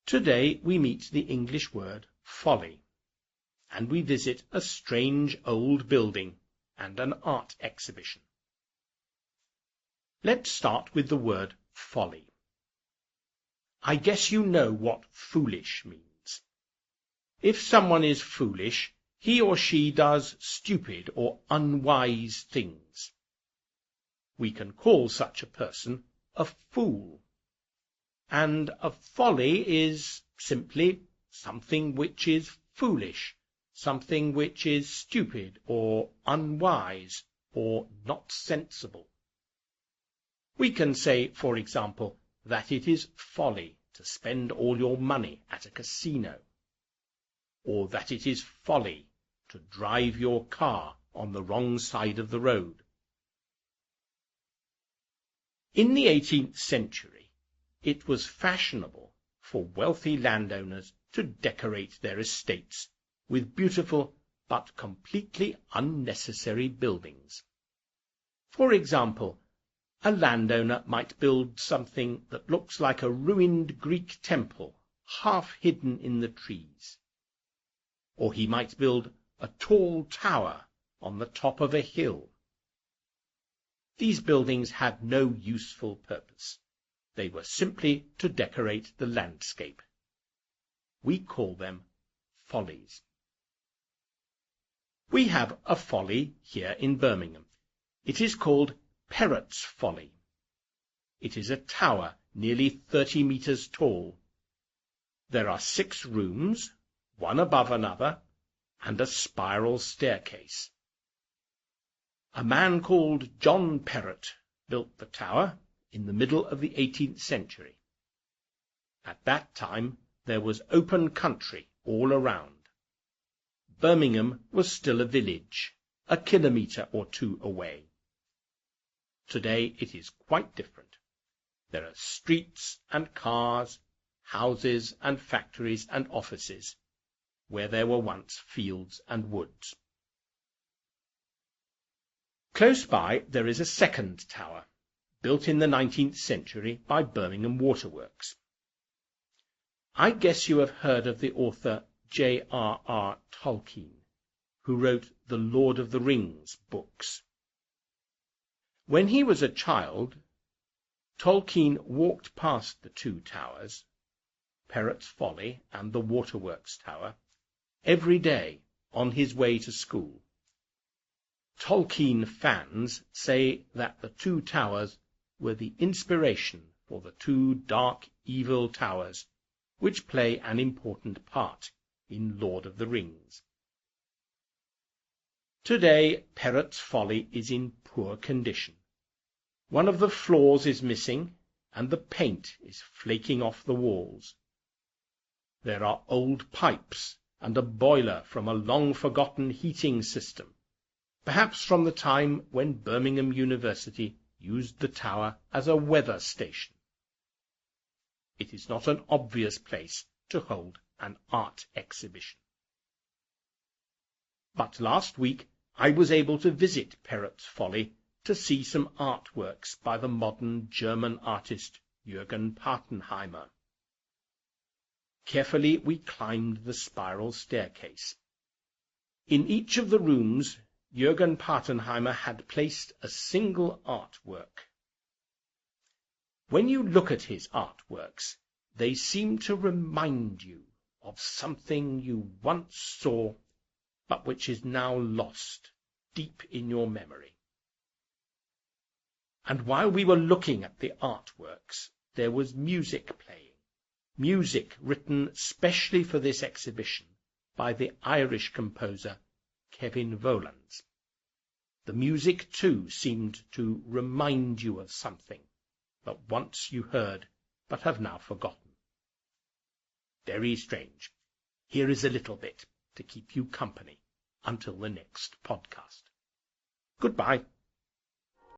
Today we meet the English word folly, and we visit a strange old building and an art exhibition. Let's start with the word folly. I guess you know what foolish means. If someone is foolish, he or she does stupid or unwise things. We can call such a person a fool. And a folly is simply something which is foolish, something which is stupid or unwise or not sensible. We can say, for example, that it is folly to spend all your money at a casino, or that it is folly to drive your car on the wrong side of the road. In the 18th century, it was fashionable for wealthy landowners to decorate their estates with beautiful but completely unnecessary buildings. For example, a landowner might build something that looks like a ruined Greek temple, half hidden in the trees. Or he might build a tall tower on the top of a hill. These buildings had no useful purpose. They were simply to decorate the landscape. We call them follies. We have a folly here in Birmingham. It is called Perrott's Folly. It is a tower nearly 30 meters tall. There are 6 rooms, one above another, and a spiral staircase. A man called John Perrott built the tower in the middle of the 18th century. At that time, there was open country all around. Birmingham was still a village, a kilometre or 2 away. Today it is quite different. There are streets and cars, houses and factories and offices, where there were once fields and woods. Close by there is a second tower, built in the 19th century by Birmingham waterworks. I guess you have heard of the author J.R.R. Tolkien, who wrote the Lord of the Rings books. When he was a child, Tolkien walked past the 2 towers, Perrott's Folly and the Waterworks Tower, every day on his way to school. Tolkien fans say that the 2 towers were the inspiration for the 2 dark, evil towers, which play an important part in Lord of the Rings. Today, Perrott's Folly is in poor condition. One of the floors is missing, and the paint is flaking off the walls. There are old pipes and a boiler from a long-forgotten heating system, perhaps from the time when Birmingham University used the tower as a weather station. It is not an obvious place to hold an art exhibition. But last week I was able to visit Perrott's Folly to see some artworks by the modern German artist Jürgen Partenheimer. Carefully we climbed the spiral staircase. In each of the rooms, Jürgen Partenheimer had placed a single artwork. When you look at his artworks, they seem to remind you of something you once saw, but which is now lost deep in your memory. And while we were looking at the artworks, there was music playing, music written specially for this exhibition by the Irish composer Kevin Volans. The music, too, seemed to remind you of something that once you heard but have now forgotten. Very strange. Here is a little bit to keep you company until the next podcast. Goodbye.